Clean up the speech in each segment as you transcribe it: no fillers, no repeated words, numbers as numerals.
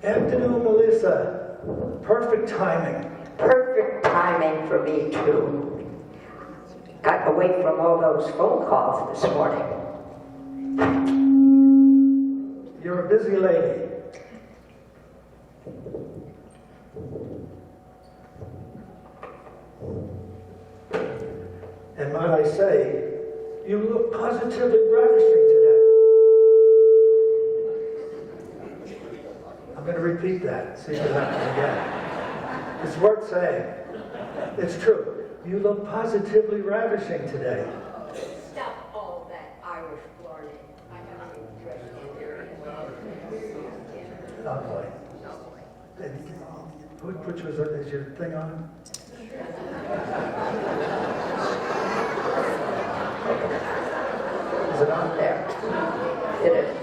Afternoon, Melissa. Perfect timing. Perfect timing for me, too. Got away from all those phone calls this morning. You're a busy lady. And might I say, you look positively ravishing today. I'm going to repeat that, see if it happens again. It's worth saying. It's true. You look positively ravishing today. Stop all that Irish blarney. I haven't even dressed in. Oh boy. Which was is your thing on? Is it on? There. It is.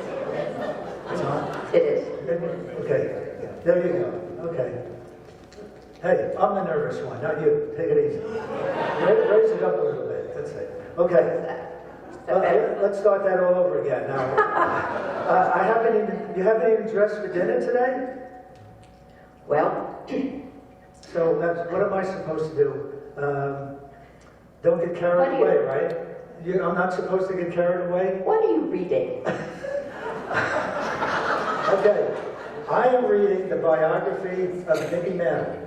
It's on? It is. Okay. There you go. Okay. Hey, I'm the nervous one, not you. Take it easy. Raise it up a little bit. That's it. Okay. Let's start that all over again. Now, you haven't even dressed for dinner today? Well, So what am I supposed to do? Don't get carried away, right? I'm not supposed to get carried away? what are you reading? Okay. I am reading the biography of Mickey Mantle.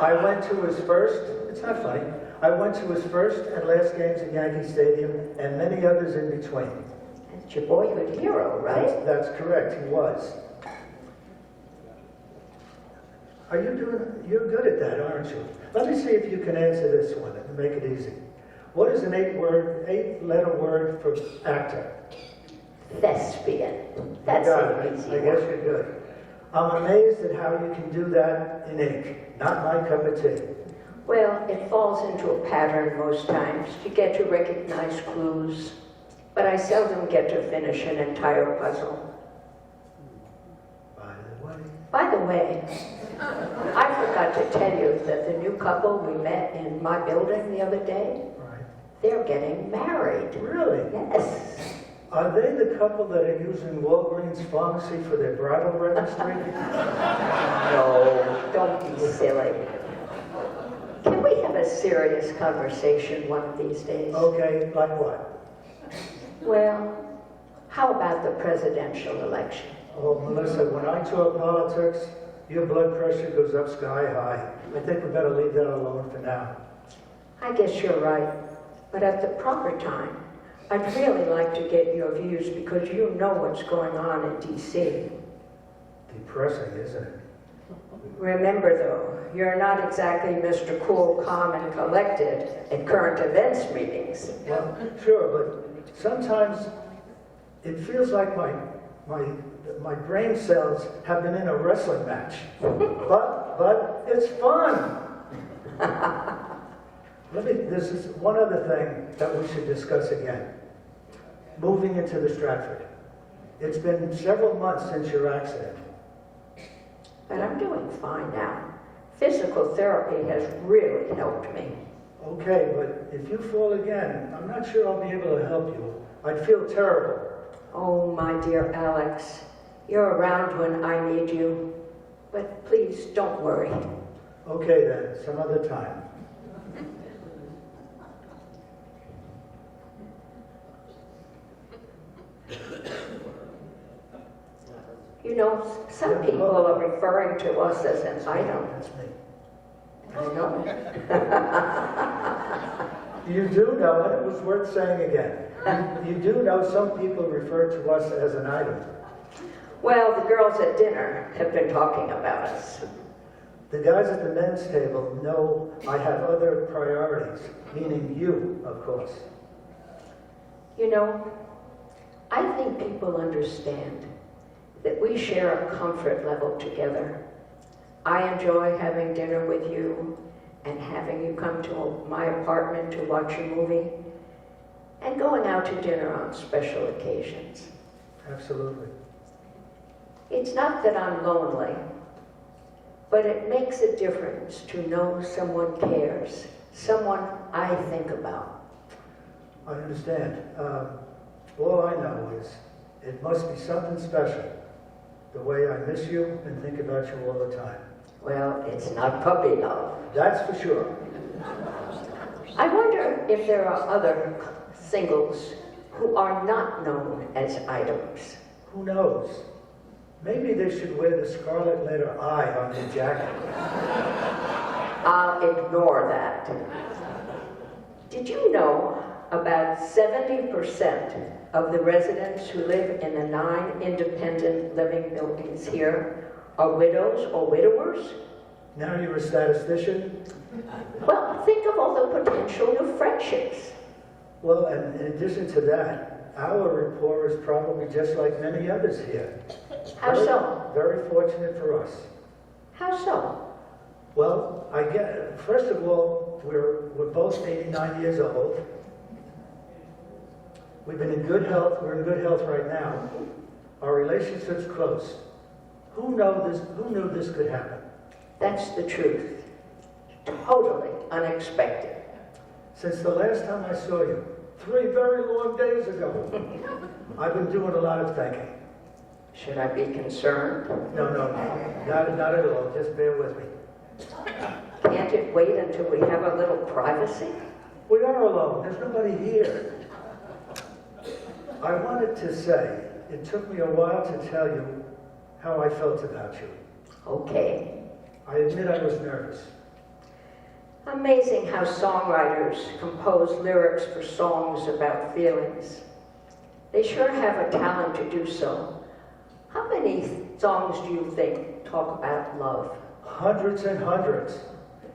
I went to his first, it's not funny, I went to his first and last games at Yankee Stadium and many others in between. That's your boyhood hero, right? That's correct, he was. You're good at that, aren't you? Let me see if you can answer this one and make it easy. What is an eight-letter word for actor? Thespian. That's You got an it. easy I guess one. you're good. I'm amazed at how you can do that in ink. Not my cup of tea. Well, it falls into a pattern most times. You get to recognize clues, but I seldom get to finish an entire puzzle. By the way, I forgot to tell you that the new couple we met in my building the other day, Right. they're getting married. Really? Yes. Are they the couple that are using Walgreens pharmacy for their bridal registry? No, don't be silly. Can we have a serious conversation one of these days? Okay, like what? Well, how about the presidential election? Oh, Melissa, when I talk politics, your blood pressure goes up sky high. I think we better leave that alone for now. I guess you're right, but at the proper time, I'd really like to get your views because you know what's going on in D.C. Depressing, isn't it? Remember, though, you're not exactly Mr. Cool, Calm, and Collected at current events meetings. Well, sure, but sometimes it feels like my brain cells have been in a wrestling match. But it's fun. This is one other thing that we should discuss again. Moving into the Stratford. It's been several months since your accident. But I'm doing fine now. Physical therapy has really helped me. Okay, but if you fall again, I'm not sure I'll be able to help you. I'd feel terrible. Oh, my dear Alex, you're around when I need you. But please, don't worry. Okay then, some other time. You know, some people are referring to us as an item. That's me. I know. You do know, and it was worth saying again, you do know some people refer to us as an item. Well, the girls at dinner have been talking about us. The guys at the men's table know I have other priorities, meaning you, of course. You know, I think people understand that we share a comfort level together. I enjoy having dinner with you and having you come to my apartment to watch a movie and going out to dinner on special occasions. Absolutely. It's not that I'm lonely, but it makes a difference to know someone cares, someone I think about. I understand. All I know is it must be something special, the way I miss you and think about you all the time. Well, it's not puppy love. That's for sure. I wonder if there are other singles who are not known as items. Who knows? Maybe they should wear the scarlet letter I on their jacket. I'll ignore that. Did you know about 70% of the residents who live in the 9 independent living buildings here are widows or widowers? Now you're a statistician? Well, think of all the potential new friendships. Well, and in addition to that, our rapport is probably just like many others here. How so? Very fortunate for us. How so? Well, first of all, we're both 89 years old. We've been in good health. We're in good health right now. Our relationship's close. Who knew this could happen? That's the truth. Totally unexpected. Since the last time I saw you, 3 very long days ago, I've been doing a lot of thinking. Should I be concerned? No, not at all. Just bear with me. Can't it wait until we have a little privacy? We are alone. There's nobody here. I wanted to say, it took me a while to tell you how I felt about you. Okay. I admit I was nervous. Amazing how songwriters compose lyrics for songs about feelings. They sure have a talent to do so. How many songs do you think talk about love? Hundreds and hundreds.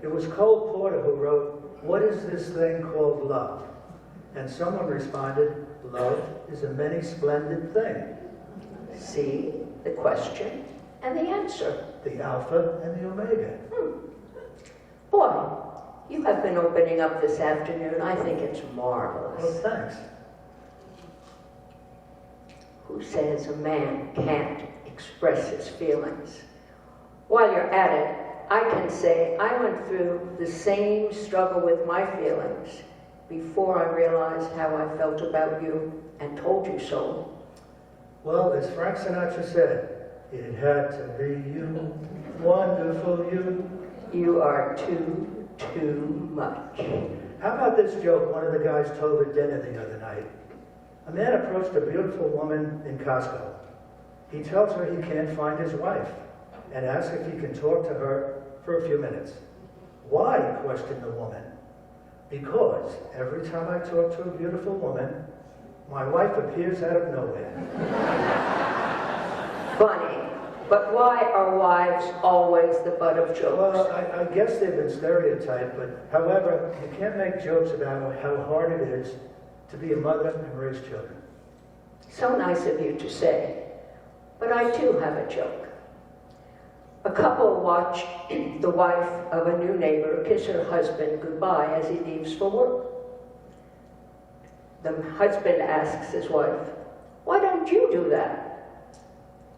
It was Cole Porter who wrote, "What is this thing called love?" And someone responded, "Love is a many splendid thing." See the question and the answer. The alpha and the omega. Boy, you have been opening up this afternoon. I think it's Well, marvelous. thanks. Who says a man can't express his feelings? While you're at it, I can say I went through the same struggle with my feelings before I realized how I felt about you and told you so. Well, as Frank Sinatra said, it had to be you, wonderful you. You are too much. How about this joke one of the guys told at dinner the other night? A man approached a beautiful woman in Costco. He tells her he can't find his wife and asks if he can talk to her for a few minutes. Why? Questioned the woman. Because every time I talk to a beautiful woman, my wife appears out of nowhere. Funny. But why are wives always the butt of jokes? Well, I guess they've been stereotyped, but however, you can't make jokes about how hard it is to be a mother and raise children. So nice of you to say. But I too have a joke. A couple watch the wife of a new neighbor kiss her husband goodbye as he leaves for work. The husband asks his wife, "Why don't you do that?"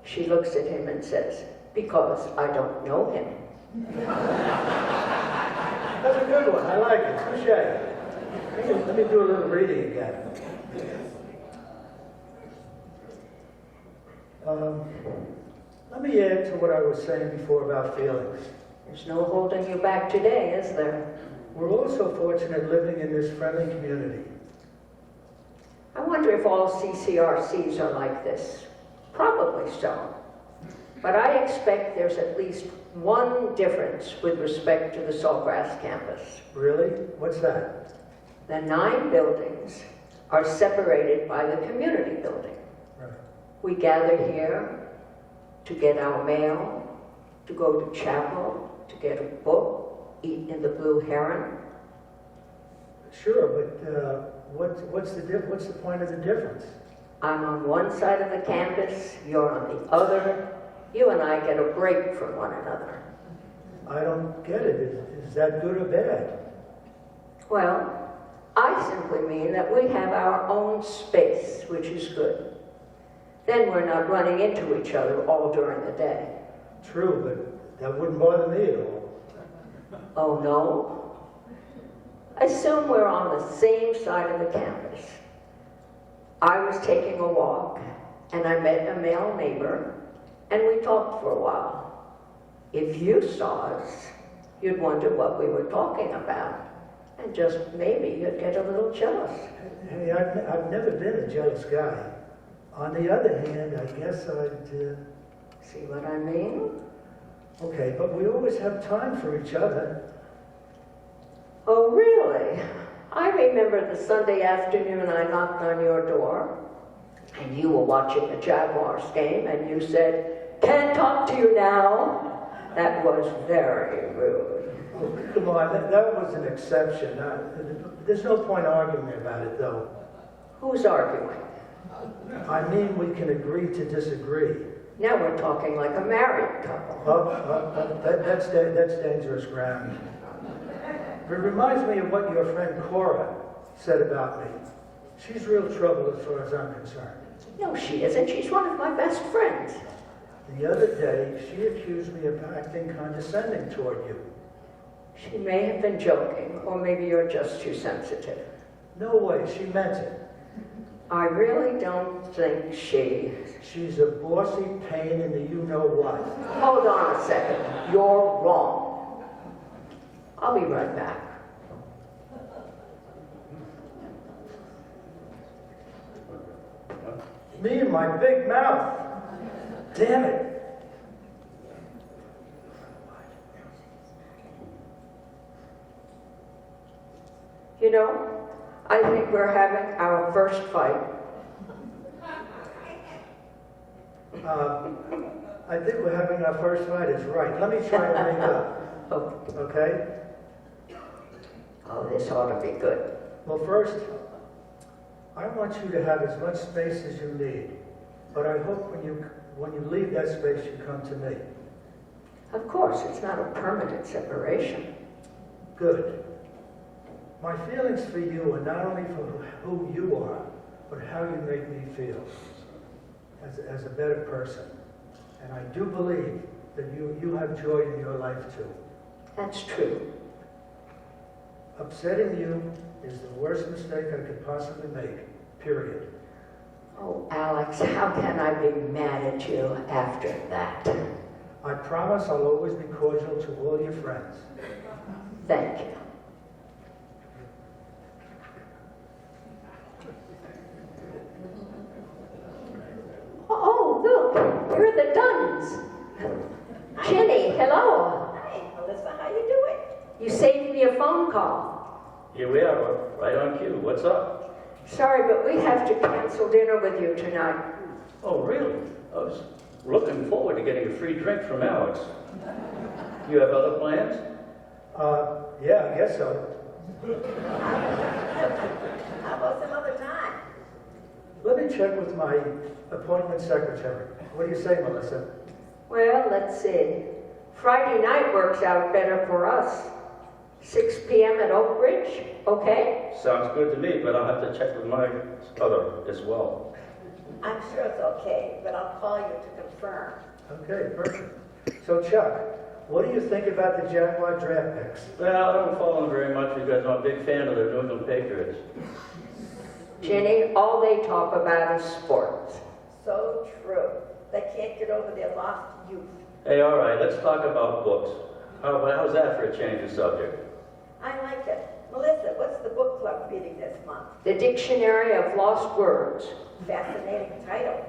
She looks at him and says, "Because I don't know him." That's a good one. I like it. Touche. Let me do a little reading again. Let me add to what I was saying before about feelings. There's no holding you back today, is there? We're also fortunate living in this friendly community. I wonder if all CCRCs are like this. Probably so. But I expect there's at least one difference with respect to the Sawgrass campus. Really? What's that? The 9 buildings are separated by the community building. Right. We gather here to get our mail, to go to chapel, to get a book, eat in the Blue Heron. Sure, but what's the point of the difference? I'm on one side of the campus, you're on the other. You and I get a break from one another. I don't get it. Is that good or bad? Well, I simply mean that we have our own space, which is good. Then we're not running into each other all during the day. True, but that wouldn't bother me at all. Oh, no? Assume we're on the same side of the campus. I was taking a walk, and I met a male neighbor, and we talked for a while. If you saw us, you'd wonder what we were talking about, and just maybe you'd get a little jealous. Hey, I've never been a jealous guy. On the other hand, I guess I'd... See what I mean? Okay, but we always have time for each other. Oh, really? I remember the Sunday afternoon I knocked on your door, and you were watching the Jaguars game, and you said, "Can't talk to you now." That was very rude. Oh, come on, that was an exception. There's no point arguing about it, though. Who's arguing? I mean, we can agree to disagree. Now we're talking like a married couple. That's dangerous ground. It reminds me of what your friend Cora said about me. She's real trouble as far as I'm concerned. No, she isn't. She's one of my best friends. The other day, she accused me of acting condescending toward you. She may have been joking, or maybe you're just too sensitive. No way, she meant it. I really don't think she... She's a bossy pain in the you-know-what. Hold on a second. You're wrong. I'll be right back. Me and my big mouth. Damn it. You know, I think we're having our first fight. I think we're having our first fight is right. Let me try to make up. Oh, Okay? oh, this ought to be good. Well, first, I want you to have as much space as you need. But I hope when you leave that space, you come to me. Of course, it's not a permanent separation. Good. My feelings for you are not only for who you are, but how you make me feel as a better person. And I do believe that you have joy in your life too. That's true. Upsetting you is the worst mistake I could possibly make, period. Oh, Alex, how can I be mad at you after that? I promise I'll always be cordial to all your friends. Thank you. Oh, look, you're the Duns. Jenny, hello. Hi, Melissa, how you doing? You saved me a phone call. Here we are, right on cue. What's up? Sorry, but we have to cancel dinner with you tonight. Oh, really? I was looking forward to getting a free drink from Alex. You have other plans? Yeah, I guess so. How about some other time? Let me check with my appointment secretary. What do you say, Melissa? Well, let's see. Friday night works out better for us. 6 p.m. at Oak Ridge, okay? Sounds good to me, but I'll have to check with my other as well. I'm sure it's okay, but I'll call you to confirm. Okay, perfect. So, Chuck, what do you think about the Jaguar draft picks? Well, I don't follow them very much because I'm a big fan of the New England Patriots. Jenny, all they talk about is sports. So true. They can't get over their lost youth. Hey, all right, let's talk about books. How's that for a change of subject? I like it. Melissa, what's the book club reading this month? The Dictionary of Lost Words. Fascinating title.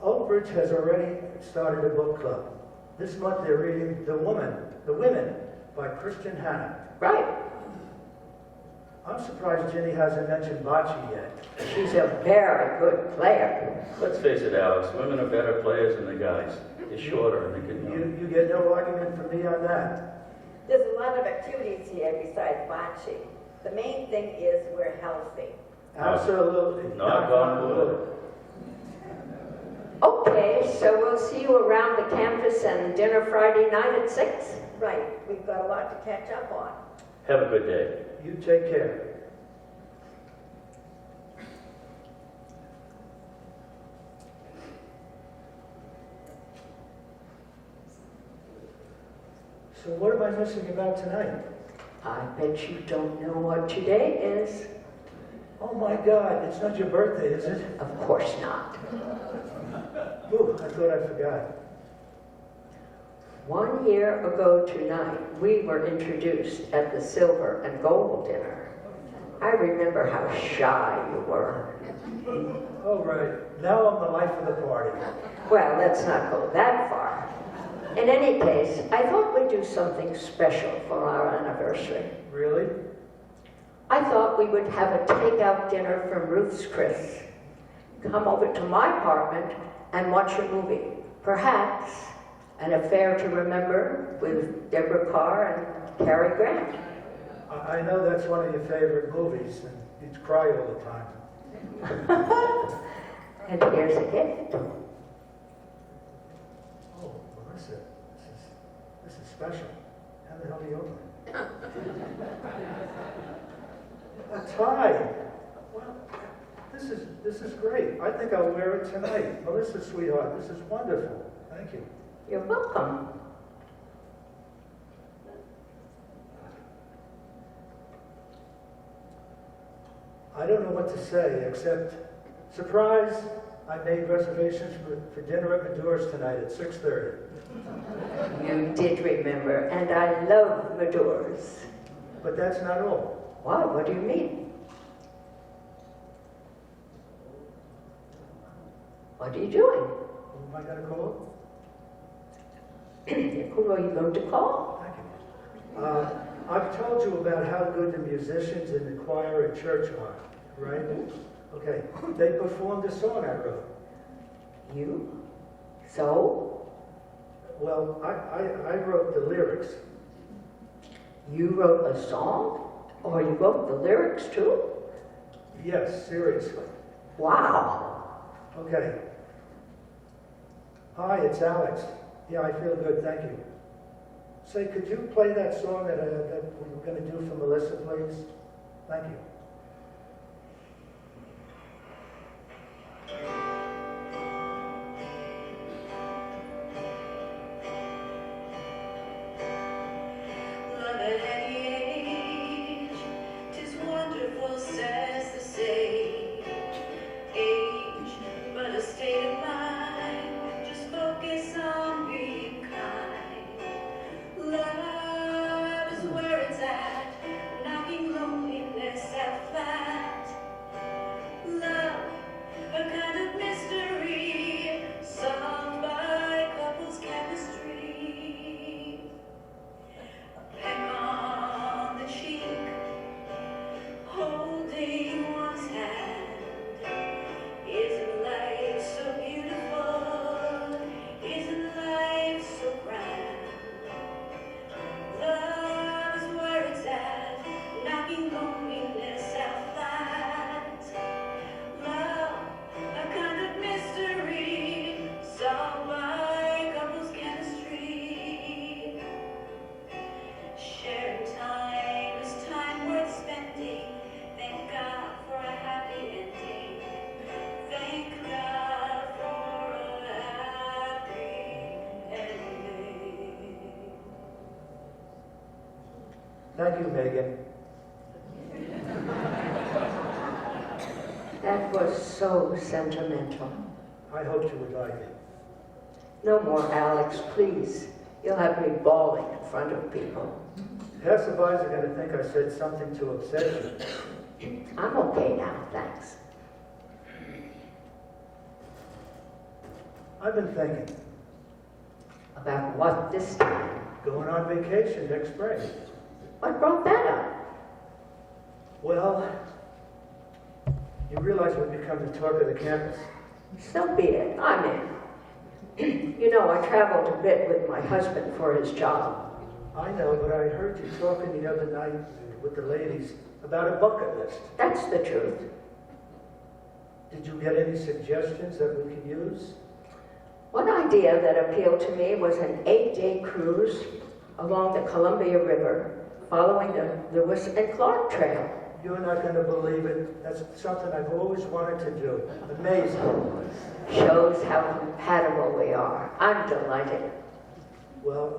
Oak Ridge has already started a book club. This month they're reading The Women by Christian Hannah. Right. I'm surprised Ginny hasn't mentioned Bocce yet. She's a very good player. Let's face it, Alex, women are better players than the guys. They're shorter and they can... You get no argument from me on that. There's a lot of activities here besides bocce. The main thing is we're healthy. Absolutely. Knock on wood. Okay, so we'll see you around the campus and dinner Friday night at 6. Right, we've got a lot to catch up on. Have a good day. You take care. So what am I missing about tonight? I bet you don't know what today is. Oh my God, it's not your birthday, is it? Of course not. Ooh, I thought I forgot. 1 year ago tonight, we were introduced at the silver and gold dinner. I remember how shy you were. Oh, right. Now I'm the life of the party. Well, let's not go that far. In any case, I thought we'd do something special for our anniversary. Really? I thought we would have a takeout dinner from Ruth's Chris. Come over to my apartment and watch a movie. Perhaps An Affair to Remember with Deborah Carr and Cary Grant. I know that's one of your favorite movies, and you'd cry all the time. And here's a gift. Oh, Melissa, this is special. How the hell do you open it? A tie. Well, this is great. I think I'll wear it tonight. Melissa, sweetheart, this is wonderful. Thank you. You're welcome. I don't know what to say except, surprise, I made reservations for dinner at Medora's tonight at 6:30. You did remember, and I love Medora's. But that's not all. Why? What do you mean? What are you doing? Who am I going to call? Who are you going to call? Thank you. I've told you about how good the musicians in the choir at church are, right? Okay. They performed a song I wrote. You? So? Well, I wrote the lyrics. You wrote a song? Or you wrote the lyrics too? Yes, seriously. Wow. Okay. Hi, it's Alex. Yeah, I feel good, thank you. Say, could you play that song that we were going to do for Melissa, please? Thank you. Love at any age, 'tis wonderful, says the sage. Age, but a state of mind, just focus on being kind. Love is where it's at, knocking loneliness out flat. Love, a kind of mystery, solved by couples' chemistry. A peck on the cheek, holding one's hand. Isn't life so beautiful? Isn't life so grand? Love is where it's at, knocking loneliness out flat. Love, a kind of mystery, solved by couples' chemistry. Sharing time is time worth spending. Thank God for a happy ending. Thank God for a happy ending. Thank you, Megan. That was so sentimental. I hoped you would like it. No more, Alex, please. You'll have me bawling in front of people. Passerbys are going to think I said something to upset you. I'm okay now, thanks. I've been thinking, About what this time? going on vacation next spring. What brought that up? Well, you realize we've become the talk of the campus. So be it. I'm in. You know, I traveled a bit with my husband for his job. I know, but I heard you talking the other night with the ladies about a bucket list. That's the truth. Did you get any suggestions that we could use? One idea that appealed to me was an 8-day cruise along the Columbia River, following the Lewis and Clark Trail. You're not going to believe it. That's something I've always wanted to do. Amazing. Shows how compatible we are. I'm delighted. Well,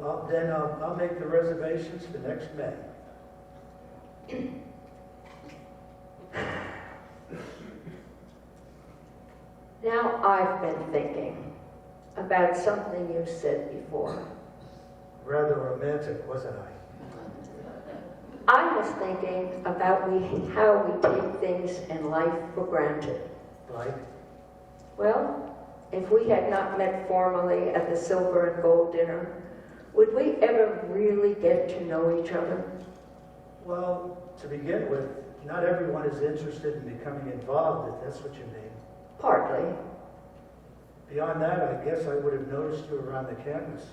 I'll make the reservations for next May. Now I've been thinking about something you said before. Rather romantic, wasn't I? I was thinking about how we take things in life for granted. Like? Well, if we had not met formally at the silver and gold dinner, would we ever really get to know each other? Well, to begin with, not everyone is interested in becoming involved, if that's what you mean. Partly. Beyond that, I guess I would have noticed you around the campus.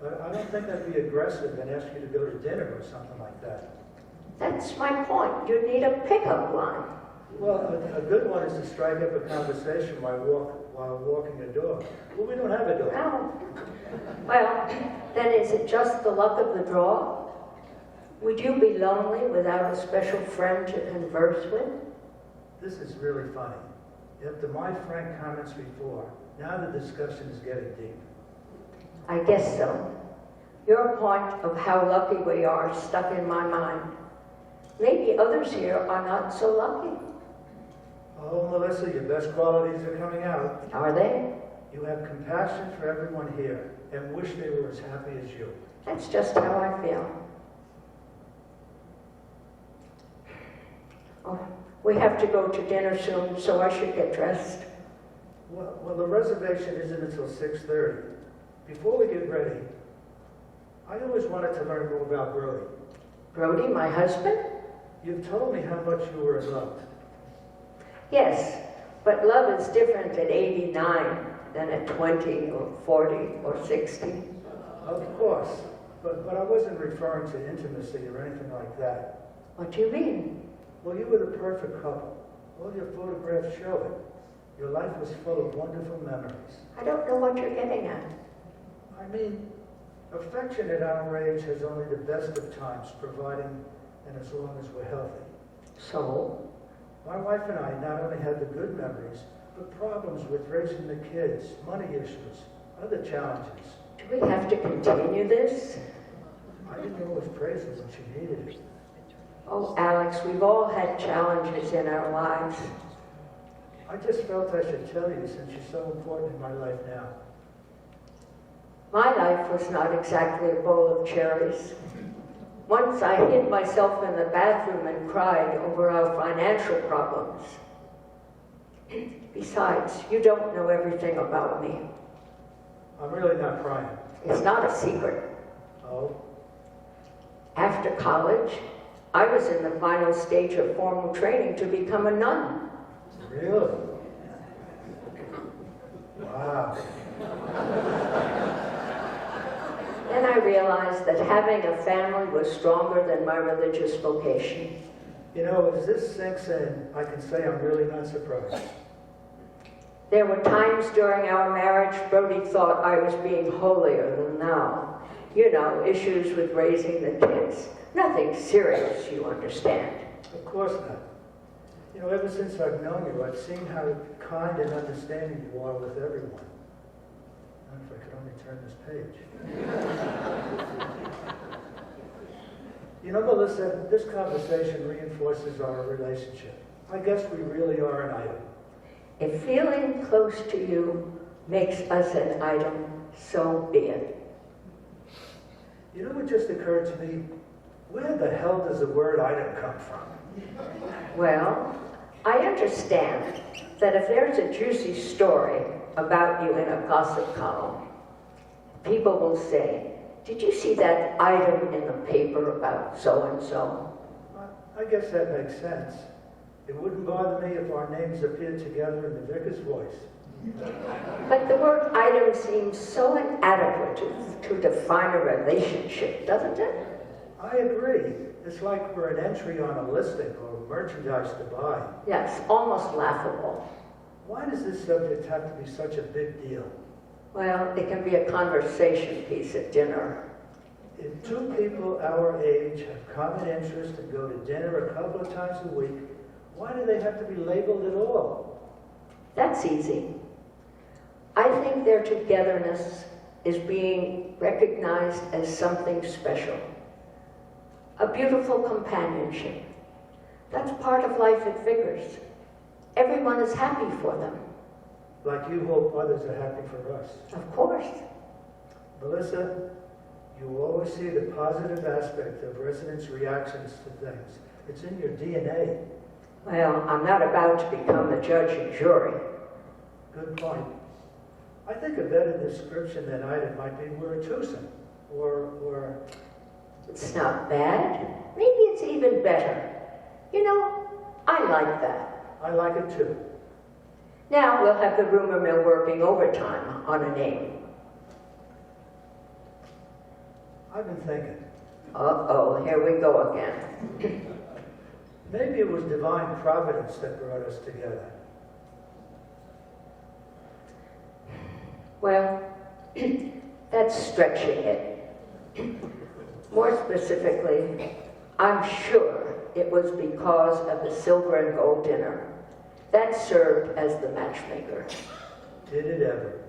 But I don't think I'd be aggressive and ask you to go to dinner or something like that. That's my point. You need a pickup line. Well, a good one is to strike up a conversation while walking a dog. Well, we don't have a dog. Oh. Well, then is it just the luck of the draw? Would you be lonely without a special friend to converse with? This is really funny. After my frank comments before, now the discussion is getting deep. I guess so. Your point of how lucky we are stuck in my mind. Maybe others here are not so lucky. Oh, Melissa, your best qualities are coming out. Are they? You have compassion for everyone here and wish they were as happy as you. That's just how I feel. Oh, we have to go to dinner soon, so I should get dressed. Well, the reservation isn't until 6:30. Before we get ready, I always wanted to learn more about Brody. Brody, my husband? You've told me how much you were in love. Yes, but love is different at 89 than at 20 or 40 or 60. Of course, but I wasn't referring to intimacy or anything like that. What do you mean? Well, you were the perfect couple. All your photographs show it. Your life was full of wonderful memories. I don't know what you're getting at. I mean, affection at our age has only the best of times, providing and as long as we're healthy. So? My wife and I not only had the good memories, but problems with raising the kids, money issues, other challenges. Do we have to continue this? I didn't always praise her when she needed it. Oh, Alex, we've all had challenges in our lives. I just felt I should tell you since you're so important in my life now. My life was not exactly a bowl of cherries. Once I hid myself in the bathroom and cried over our financial problems. Besides, you don't know everything about me. I'm really not crying. It's not a secret. Oh? After college, I was in the final stage of formal training to become a nun. Really? Wow. Then I realized that having a family was stronger than my religious vocation. You know, as this sinks in, I can say I'm really not surprised. There were times during our marriage Brody thought I was being holier than thou. You know, issues with raising the kids. Nothing serious, you understand. Of course not. You know, ever since I've known you, I've seen how kind and understanding you are with everyone. If I could only turn this page. You know, Melissa, this conversation reinforces our relationship. I guess we really are an item. If feeling close to you makes us an item, so be it. You know what just occurred to me? Where the hell does the word item come from? Well, I understand that if there's a juicy story about you in a gossip column, people will say, "Did you see that item in the paper about so-and-so?" I guess that makes sense. It wouldn't bother me if our names appeared together in the vicar's voice. But the word item seems so inadequate to define a relationship, doesn't it? I agree. It's like we're an entry on a listing or merchandise to buy. Yes, almost laughable. Why does this subject have to be such a big deal? Well, it can be a conversation piece at dinner. If two people our age have common interests and go to dinner a couple of times a week, why do they have to be labeled at all? That's easy. I think their togetherness is being recognized as something special. A beautiful companionship. That's part of life at Vickers. everyone is happy for them. Like you hope others are happy for us. Of course. Melissa, you will always see the positive aspect of residents' reactions to things. It's in your DNA. Well, I'm not about to become a judge and jury. Good point. I think a better description than item might be we're a twosome. Or It's not bad. Maybe it's even better. You know, I like that. I like it too. Now we'll have the rumor mill working overtime on a name. I've been thinking. Uh-oh, here we go again. Maybe it was divine providence that brought us together. Well, that's stretching it. More specifically, I'm sure it was because of the silver and gold dinner. That served as the matchmaker. Did it ever?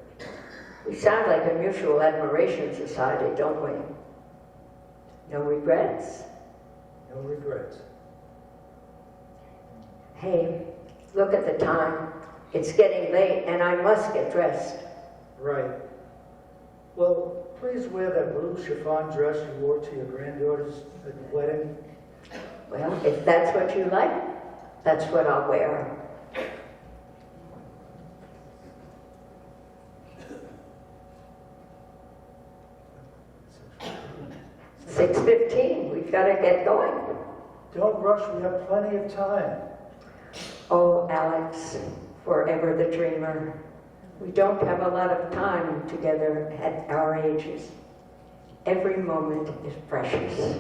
We sound like a mutual admiration society, don't we? No regrets? No regrets. Hey, look at the time. It's getting late and I must get dressed. Right. Well, please wear that blue chiffon dress you wore to your granddaughter's wedding. Well, if that's what you like, that's what I'll wear. 6:15. We've got to get going. Don't rush, we have plenty of time. Oh, Alex, forever the dreamer. We don't have a lot of time together at our ages. Every moment is precious.